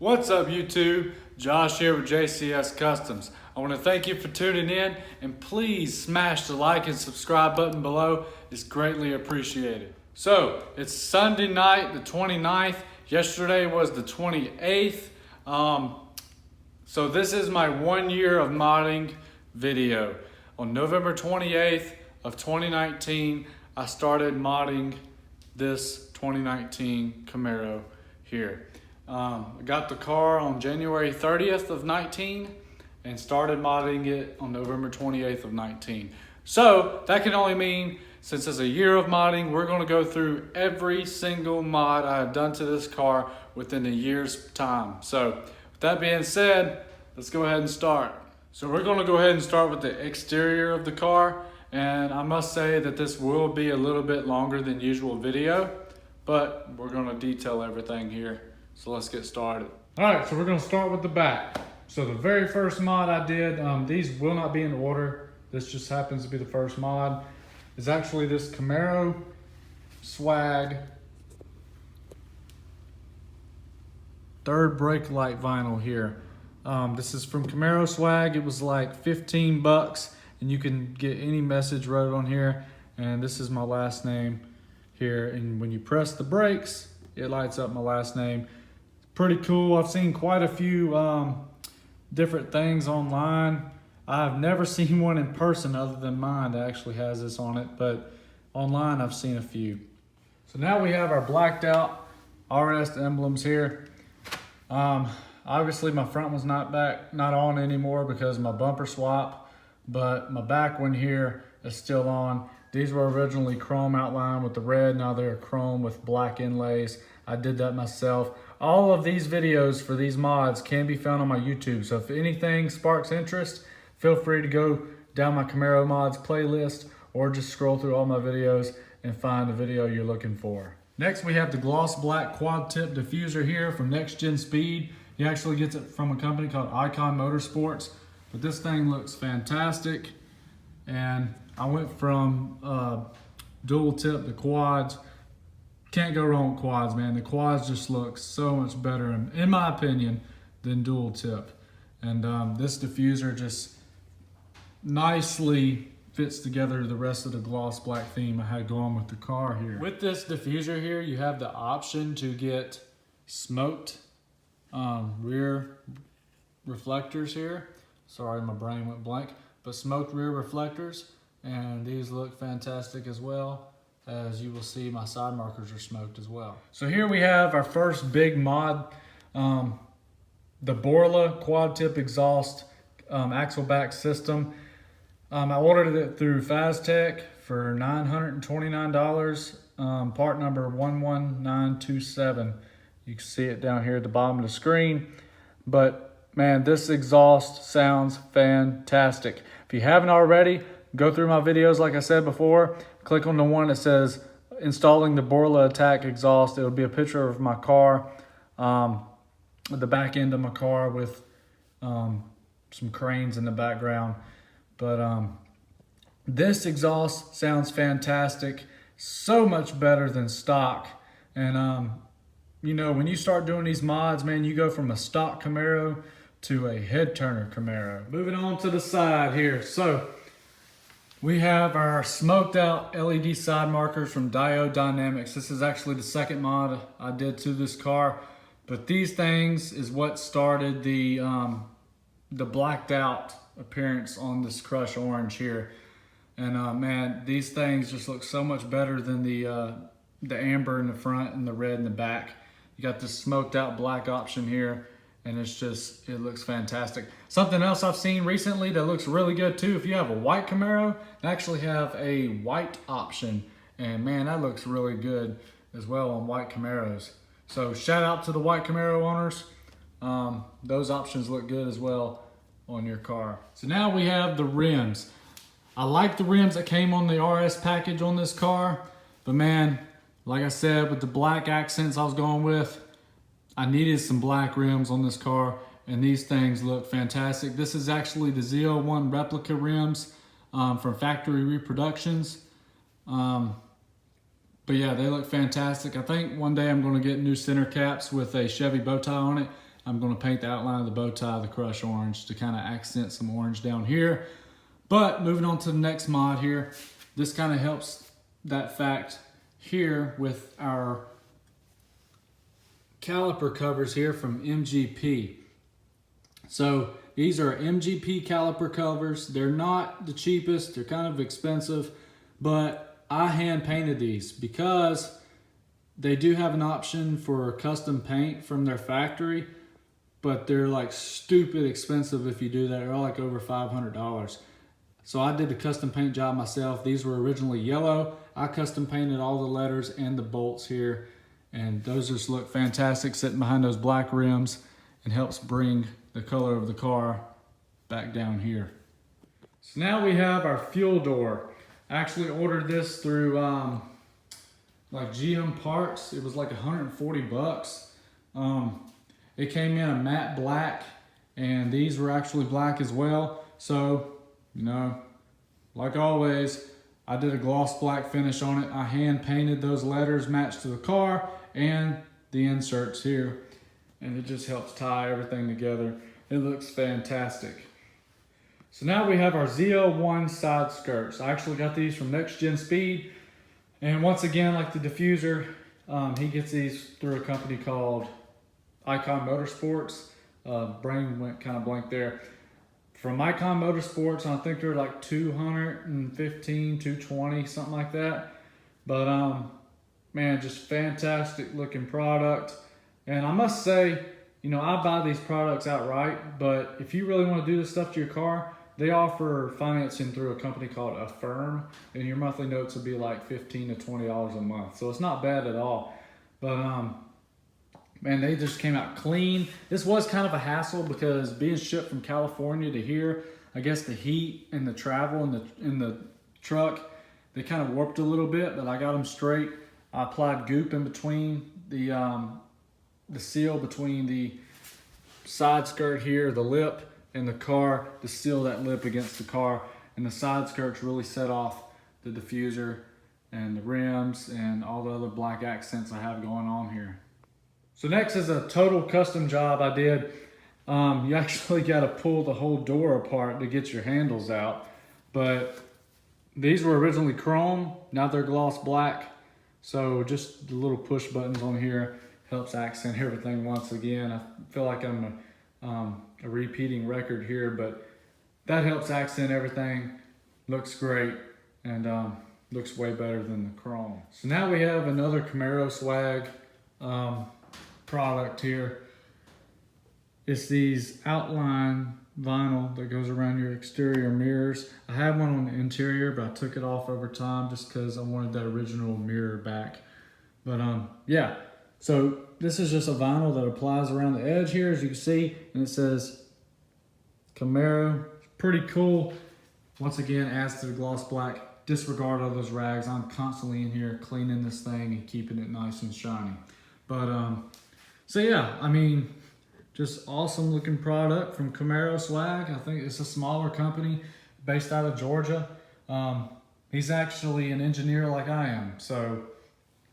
What's up YouTube? Josh here with JCS Customs. I want to thank you for tuning in and please smash the like and subscribe button below. It's greatly appreciated. So it's Sunday night the 29th. Yesterday was the 28th. So this is my 1 year of modding video. On November 28th of 2019, I started modding this 2019 Camaro here. I got the car on January 30th of 19 and started modding it on November 28th of 19. So that can only mean, since it's a year of modding, we're going to go through every single mod I have done to this car within a year's time. So with that being said, let's go ahead and start. So we're going to go ahead and start with the exterior of the car. And I must say that this will be a little bit longer than usual video, but we're going to detail everything here. So let's get started. All right, so we're gonna start with the back. So the very first mod I did, these will not be in order. This just happens to be the first mod. Is actually this Camaro Swag third brake light vinyl here. This is from Camaro Swag. It was like 15 bucks and you can get any message wrote on here. And this is my last name here. And when you press the brakes, it lights up my last name. Pretty cool. I've seen quite a few different things online. I've never seen one in person other than mine that actually has this on it, but online I've seen a few. So now we have our blacked out RS emblems here. Obviously my front one's not on anymore because of my bumper swap, but my back one here is still on. These were originally chrome outline with the red, now they're chrome with black inlays. I did that myself. All of these videos for these mods can be found on my YouTube. So if anything sparks interest, feel free to go down my Camaro mods playlist or just scroll through all my videos and find the video you're looking for. Next, we have the gloss black quad tip diffuser here from Next Gen Speed. He actually gets it from a company called Icon Motorsports, but this thing looks fantastic. And I went from dual tip to quads. Can't go wrong with quads, man. The quads just look so much better, in my opinion, than dual tip. And this diffuser just nicely fits together the rest of the gloss black theme I had going with the car here. With this diffuser here, you have the option to get smoked rear reflectors here. Sorry, my brain went blank. But smoked rear reflectors, and these look fantastic as well. As you will see, my side markers are smoked as well. So here we have our first big mod, the Borla quad tip exhaust axle back system. I ordered it through Faztech for $929, part number 11927. You can see it down here at the bottom of the screen. But man, this exhaust sounds fantastic. If you haven't already, go through my videos like I said before. Click on the one that says installing the Borla Atak exhaust. It'll be a picture of my car, the back end of my car with some cranes in the background. But this exhaust sounds fantastic, so much better than stock. And you know, when you start doing these mods, man, you go from a stock Camaro to a head turner Camaro. Moving on to the side here. So we have our smoked out LED side markers from Diode Dynamics. This is actually the second mod I did to this car, but these things is what started the blacked out appearance on this Crush Orange here. And man, these things just look so much better than the amber in the front and the red in the back. You got this smoked out black option here, and it looks fantastic. Something else I've seen recently that looks really good too, if you have a white Camaro, they actually have a white option. And man, that looks really good as well on white Camaros. So shout out to the white Camaro owners. Those options look good as well on your car. So now we have the rims. I like the rims that came on the RS package on this car, but man, like I said, with the black accents I was going with, I needed some black rims on this car, and these things look fantastic. This is actually the Z01 replica rims from Factory Reproductions. But yeah, they look fantastic. I think one day I'm going to get new center caps with a Chevy bow tie on it I'm gonna paint the outline of the bow tie, the crush orange, to kind of accent some orange down here. But moving on to the next mod here, this kind of helps that fact here with our caliper covers here from MGP. So these are MGP caliper covers. They're not the cheapest, they're kind of expensive, but I hand painted these because they do have an option for custom paint from their factory, but they're like stupid expensive if you do that. They're like over $500. So I did the custom paint job myself. These were originally yellow. I custom painted all the letters and the bolts here, and those just look fantastic sitting behind those black rims, and helps bring the color of the car back down here. So now we have our fuel door. I actually ordered this through like GM Parts. It was like 140 bucks. It came in a matte black, and these were actually black as well. So, you know, like always, I did a gloss black finish on it. I hand painted those letters matched to the car and the inserts here, and it just helps tie everything together. It looks fantastic. So now we have our ZL1 side skirts. I actually got these from Next Gen Speed, and once again, like the diffuser, he gets these through a company called Icon Motorsports. Brain went kind of blank there. From Icon Motorsports, I think they're like $215, $220, something like that. But man, just fantastic looking product. And I must say, you know, I buy these products outright, but if you really want to do this stuff to your car, they offer financing through a company called Affirm, and your monthly notes will be like $15 to $20 a month. So it's not bad at all. But man, they just came out clean. This was kind of a hassle because being shipped from California to here, I guess the heat and the travel in the truck, they kind of warped a little bit, but I got them straight. I applied goop in between the seal between the side skirt here, the lip, and the car to seal that lip against the car. And the side skirts really set off the diffuser and the rims and all the other black accents I have going on here. So next is a total custom job I did. You actually got to pull the whole door apart to get your handles out. But these were originally chrome, now they're gloss black. So just the little push buttons on here helps accent everything once again. I feel like I'm a repeating record here, but that helps accent everything. Looks great, and looks way better than the chrome. So now we have another Camaro swag product here. It's these outline vinyl that goes around your exterior mirrors. I had one on the interior, but I took it off over time just because I wanted that original mirror back. But yeah, so this is just a vinyl that applies around the edge here, as you can see, and it says Camaro. Pretty cool. Once again, adds to the gloss black. Disregard all those rags. I'm constantly in here cleaning this thing and keeping it nice and shiny. But so yeah, I mean, just awesome looking product from Camaro Swag. I think it's a smaller company based out of Georgia. He's actually an engineer like I am, so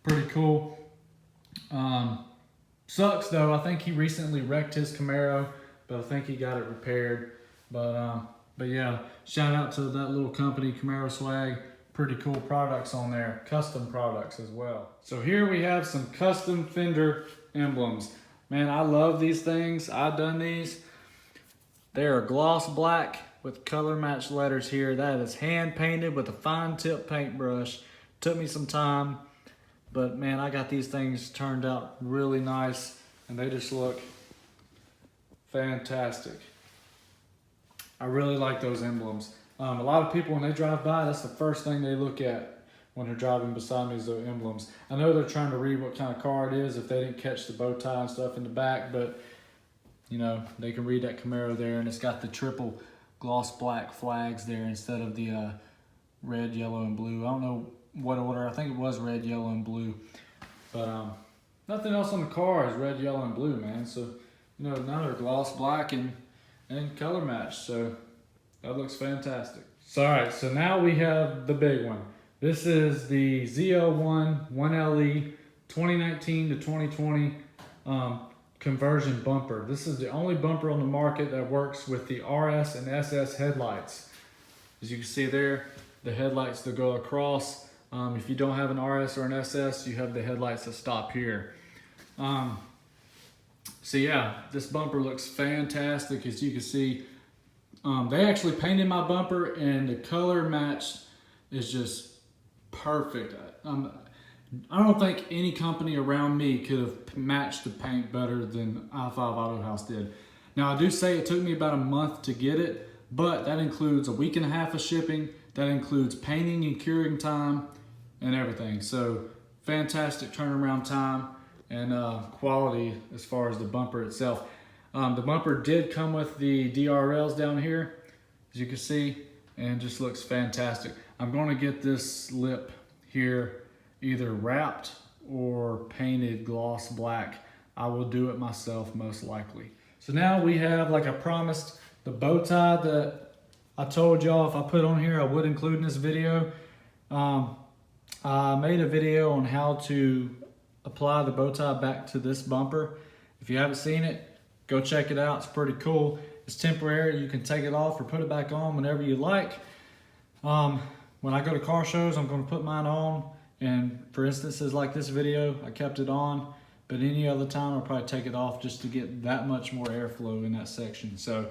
pretty cool. Sucks though, I think he recently wrecked his Camaro, but I think he got it repaired. But yeah, shout out to that little company, Camaro Swag. Pretty cool products on there, custom products as well. So here we have some custom fender emblems. Man, I love these things. I've done these. They are gloss black with color matched letters here. That is hand painted with a fine tip paintbrush. Took me some time, but man, I got these things turned out really nice, and they just look fantastic. I really like those emblems. A lot of people, when they drive by, that's the first thing they look at when they're driving beside me is the emblems. I know they're trying to read what kind of car it is if they didn't catch the bow tie and stuff in the back, but you know, they can read that Camaro there, and it's got the triple gloss black flags there instead of the red, yellow, and blue. I don't know what order. I think it was red, yellow, and blue. But nothing else on the car is red, yellow, and blue, man. So, you know, now they're gloss black and color matched. So that looks fantastic. So, all right, so now we have the big one. This is the ZL1 1LE 2019 to 2020 conversion bumper. This is the only bumper on the market that works with the RS and SS headlights. As you can see there, the headlights that go across. If you don't have an RS or an SS, you have the headlights that stop here. So yeah, this bumper looks fantastic. As you can see, they actually painted my bumper and the color match is just perfect. I don't think any company around me could have matched the paint better than I5 Auto House did. Now I do say it took me about a month to get it, but that includes a week and a half of shipping. That includes painting and curing time and everything. So fantastic turnaround time and quality as far as the bumper itself. The bumper did come with the DRLs down here, as you can see, and just looks fantastic. I'm going to get this lip here either wrapped or painted gloss black. I will do it myself most likely. So now we have, like I promised, the bow tie that I told y'all if I put on here I would include in this video. I made a video on how to apply the bow tie back to this bumper. If you haven't seen it, go check it out. It's pretty cool. It's temporary. You can take it off or put it back on whenever you like. When I go to car shows, I'm going to put mine on. And for instances like this video, I kept it on. But any other time, I'll probably take it off just to get that much more airflow in that section. So,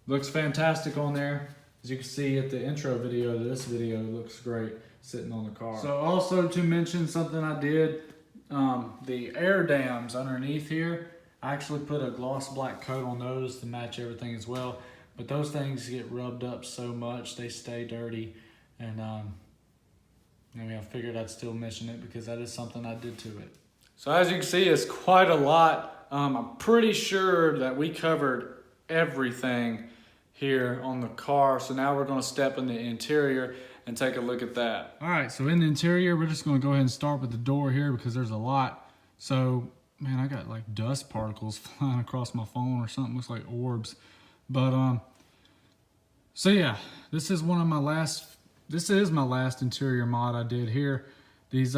looks fantastic on there. As you can see at the intro video to this video, it looks great sitting on the car. So also to mention something I did, the air dams underneath here, I actually put a gloss black coat on those to match everything as well. But those things get rubbed up so much, they stay dirty. And I figured I'd still mention it because that is something I did to it. So as you can see, it's quite a lot. I'm pretty sure that we covered everything here on the car. So now we're going to step in the interior and take a look at that. All right, so in the interior, we're just going to go ahead and start with the door here because there's a lot. So, man, I got like dust particles flying across my phone or something. Looks like orbs. But, so yeah, this is my last interior mod I did here. These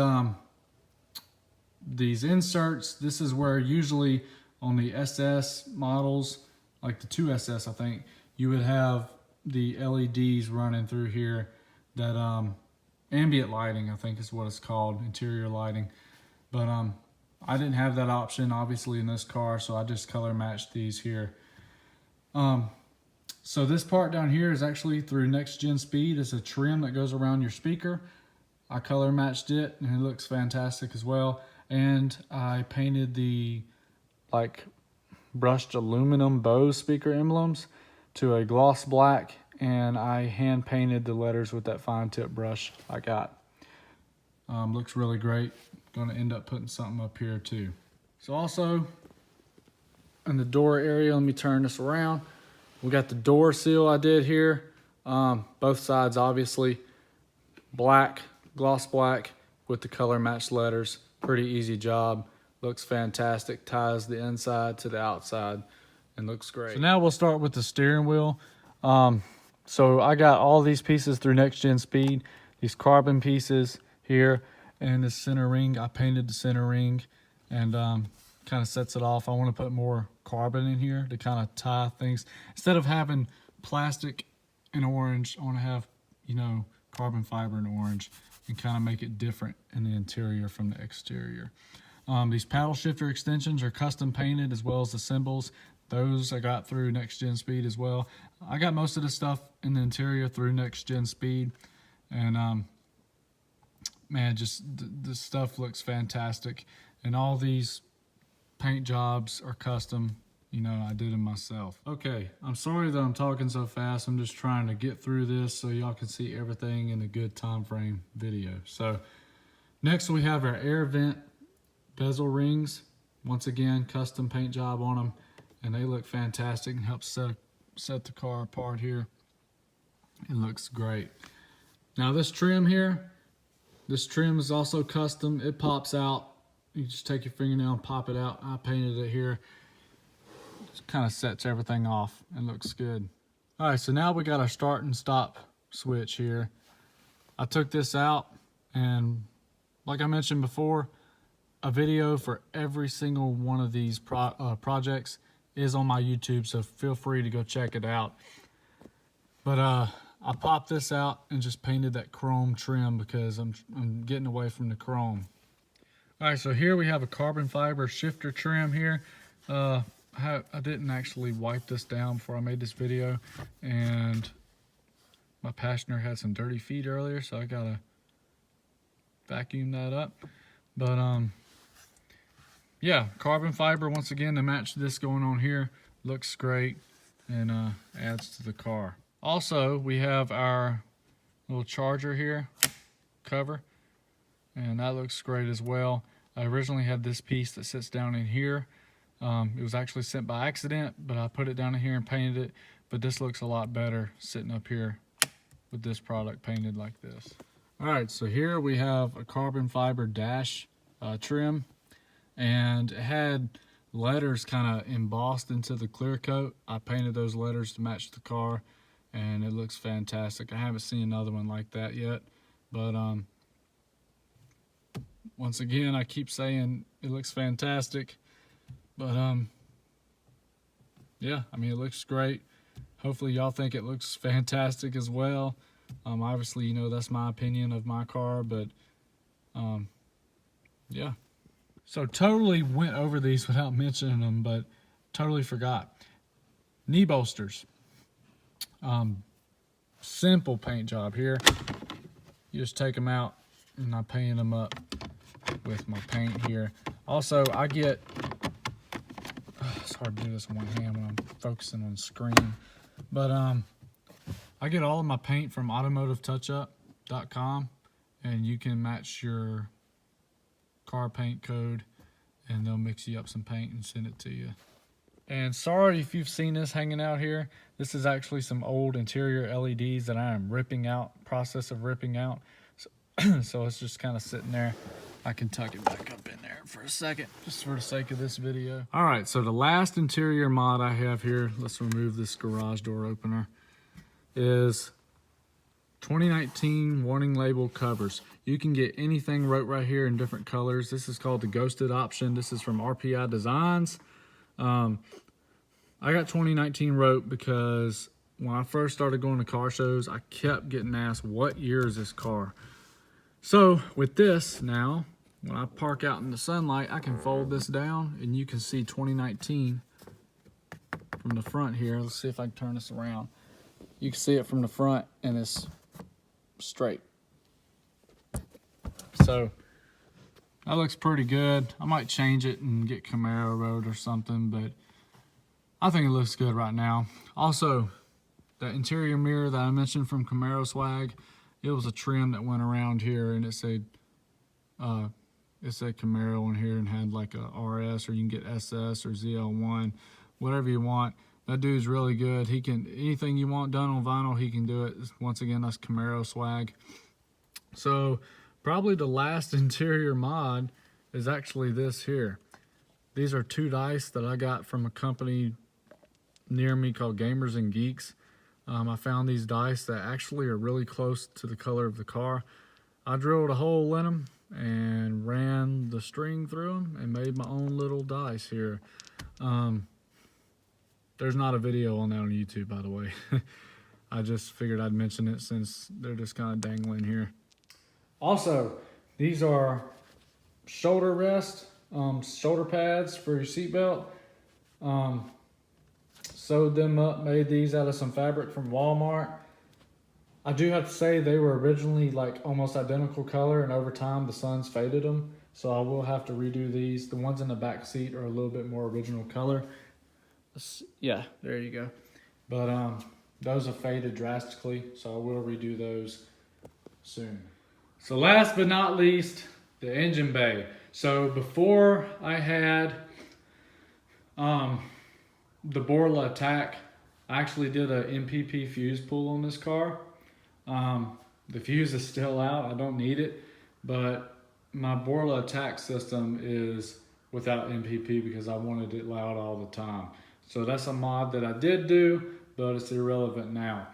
inserts, this is where usually on the SS models, like the 2SS, I think, you would have the LEDs running through here. That ambient lighting, I think is what it's called, interior lighting. But I didn't have that option, obviously, in this car, so I just color matched these here. So this part down here is actually through Next Gen Speed. It's a trim that goes around your speaker. I color matched it, and it looks fantastic as well. And I painted the brushed aluminum Bose speaker emblems to a gloss black, and I hand painted the letters with that fine tip brush I got. Looks really great. Gonna end up putting something up here too. So also in the door area, let me turn this around. We got the door seal I did here. Both sides obviously black, gloss black with the color matched letters. Pretty easy job. Looks fantastic. Ties the inside to the outside and looks great. So now we'll start with the steering wheel. So I got all these pieces through Next Gen Speed. These carbon pieces here and the center ring. I painted the center ring and kind of sets it off. I want to put more carbon in here to kind of tie things. Instead of having plastic and orange, I want to have, carbon fiber and orange and kind of make it different in the interior from the exterior. These paddle shifter extensions are custom painted as well as the symbols. Those I got through Next Gen Speed as well. I got most of the stuff in the interior through Next Gen Speed. And man, just the stuff looks fantastic. And all these paint jobs are custom. I did them myself. Okay, I'm sorry that I'm talking so fast. I'm just trying to get through this so y'all can see everything in a good time frame video. So next we have our air vent bezel rings. Once again, custom paint job on them, and they look fantastic and help set the car apart here. It looks great. Now this trim here, this trim is also custom. It pops out. You just take your fingernail and pop it out. I painted it here. It kind of sets everything off and looks good. All right, so now we got our start and stop switch here. I took this out, and like I mentioned before, a video for every single one of these projects is on my YouTube, so feel free to go check it out. But I popped this out and just painted that chrome trim because I'm getting away from the chrome. All right, so here we have a carbon fiber shifter trim here. I didn't actually wipe this down before I made this video, and my passenger had some dirty feet earlier, so I gotta vacuum that up. But yeah, carbon fiber once again to match this going on here. Looks great and adds to the car. Also, we have our little charger here, cover, and that looks great as well. I originally had this piece that sits down in here. It was actually sent by accident, but I put it down in here and painted it. But this looks a lot better sitting up here with this product painted like this. All right, so here we have a carbon fiber dash trim, and it had letters kind of embossed into the clear coat. I painted those letters to match the car, and it looks fantastic. I haven't seen another one like that yet, but once again, I keep saying it looks fantastic, but yeah, I mean, it looks great. Hopefully y'all think it looks fantastic as well. Obviously, you know, that's my opinion of my car, but yeah. So totally went over these without mentioning them, but totally forgot. Knee bolsters. Simple paint job here. You just take them out and I paint them up with my paint here. Also, I get, it's hard to do this in one hand when I'm focusing on the screen, but I get all of my paint from automotivetouchup.com, and you can match your car paint code and they'll mix you up some paint and send it to you. And sorry if you've seen this hanging out here. This is actually some old interior LEDs that I am ripping out, process of ripping out. So it's just kind of sitting there. I can tuck it back up in there for a second, just for the sake of this video. All right, so the last interior mod I have here, let's remove this garage door opener, is 2019 warning label covers. You can get anything wrote right here in different colors. This is called the Ghosted option. This is from RPI Designs. I got 2019 wrote because when I first started going to car shows, I kept getting asked, what year is this car? So with this now, when I park out in the sunlight, I can fold this down and you can see 2019 from the front here. Let's see if I can turn this around. You can see it from the front and it's straight. So that looks pretty good. I might change it and get Camaro Road or something, but I think it looks good right now. Also, the interior mirror that I mentioned from Camaro Swag, it was a trim that went around here and it said Camaro on here and had like a RS, or you can get SS or ZL1, whatever you want. That dude's really good. He can, anything you want done on vinyl, he can do it. Once again, that's Camaro Swag. So probably the last interior mod is actually this here. These are 2 dice that I got from a company near me called Gamers and Geeks. I found these dice that actually are really close to the color of the car. I drilled a hole in them and ran the string through them and made my own little dice here. There's not a video on that on YouTube, by the way. I just figured I'd mention it since they're just kind of dangling here. Also, these are shoulder rest, shoulder pads for your seatbelt. Sewed them up, made these out of some fabric from Walmart. I do have to say they were originally like almost identical color, and over time the sun's faded them. So I will have to redo these. The ones in the back seat are a little bit more original color. Yeah, there you go. But those have faded drastically, so I will redo those soon. So last but not least, the engine bay. So before I had the Borla Atak, I actually did a MPP fuse pull on this car. The fuse is still out, I don't need it, but my Borla Atak system is without MPP because I wanted it loud all the time. So that's a mod that I did do, but it's irrelevant now.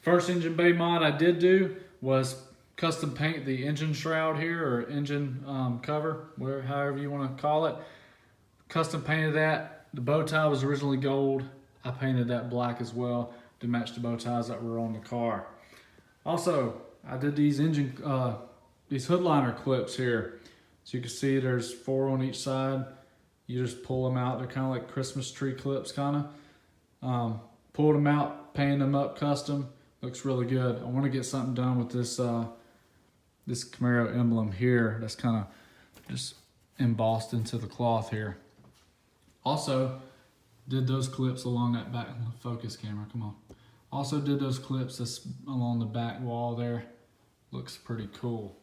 First engine bay mod I did do was custom paint the engine shroud here, or engine cover, however you want to call it. Custom painted that. The bow tie was originally gold. I painted that black as well to match the bow ties that were on the car. Also, I did these these hood liner clips here. So you can see there's 4 on each side. You just pull them out. They're kind of like Christmas tree clips, kind of. Pulled them out, painted them up custom. Looks really good. I want to get something done with this this Camaro emblem here. That's kind of just embossed into the cloth here. Also, did those clips along that back focus camera. Come on. Also did those clips that's along the back wall there. Looks pretty cool.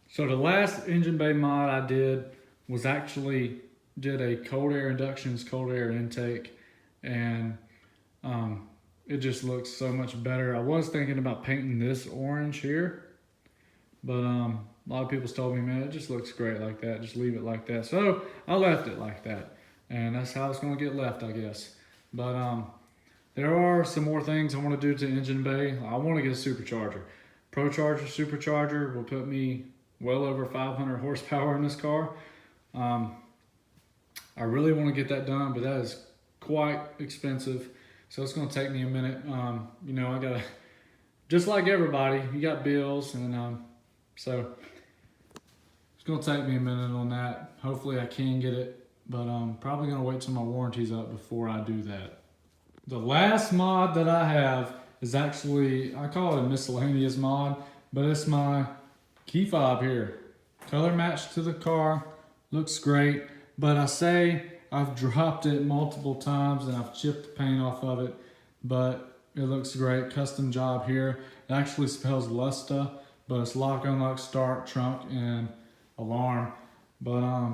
So the last engine bay mod I did was actually did a cold air inductions, cold air intake, and it just looks so much better. I was thinking about painting this orange here, but a lot of people told me, man, it just looks great like that. Just leave it like that. So I left it like that, and that's how it's gonna get left, I guess. But there are some more things I want to do to engine bay. I want to get a supercharger. ProCharger supercharger will put me well over 500 horsepower in this car. I really want to get that done, but that is quite expensive. So it's going to take me a minute. You know, I got to, just like everybody, you got bills. And so it's going to take me a minute on that. Hopefully I can get it, but I'm probably going to wait till my warranty's up before I do that. The last mod that I have is actually, I call it a miscellaneous mod, but it's my key fob here. Color matched to the car, looks great, but I say I've dropped it multiple times and I've chipped the paint off of it, but it looks great. Custom job here. It actually spells Lusta, but it's lock, unlock, start, trunk, and alarm. But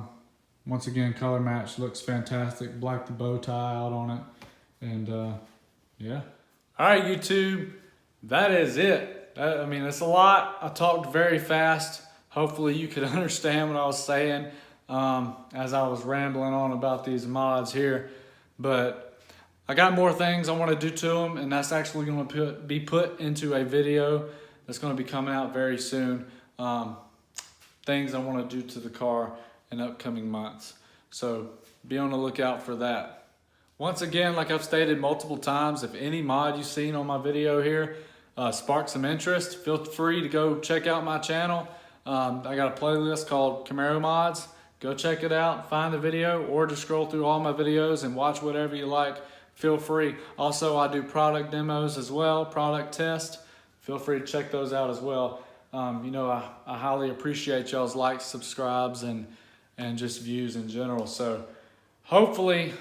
once again, color match, looks fantastic. Black the bow tie out on it. And yeah. All right, YouTube, that is it. I mean, it's a lot. I talked very fast. Hopefully you could understand what I was saying as I was rambling on about these mods here. But I got more things I want to do to them, and that's actually going to be put into a video that's going to be coming out very soon. Things I want to do to the car in upcoming months. So be on the lookout for that. Once again, like I've stated multiple times, if any mod you've seen on my video here sparks some interest, feel free to go check out my channel. I got a playlist called Camaro Mods. Go check it out, find the video, or just scroll through all my videos and watch whatever you like. Feel free. Also, I do product demos as well, product tests. Feel free to check those out as well. You know, I highly appreciate y'all's likes, subscribes, and just views in general. So hopefully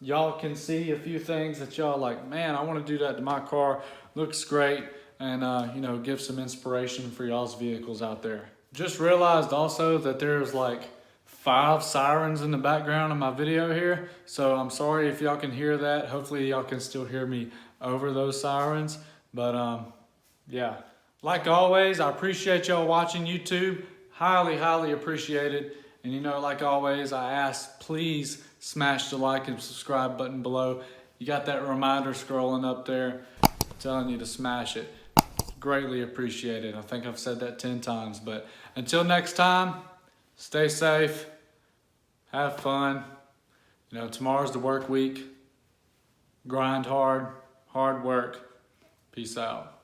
y'all can see a few things that y'all like, man, I want to do that to my car. Looks great. And, you know, give some inspiration for y'all's vehicles out there. Just realized also that there's like 5 sirens in the background of my video here. So I'm sorry if y'all can hear that. Hopefully y'all can still hear me over those sirens. But, yeah. Like always, I appreciate y'all watching YouTube. Highly, highly appreciated. And, you know, like always, I ask, please smash the like and subscribe button below. You got that reminder scrolling up there telling you to smash it. Greatly appreciated. I think I've said that 10 times. But until next time, stay safe. Have fun. You know, tomorrow's the work week. Grind hard. Hard work. Peace out.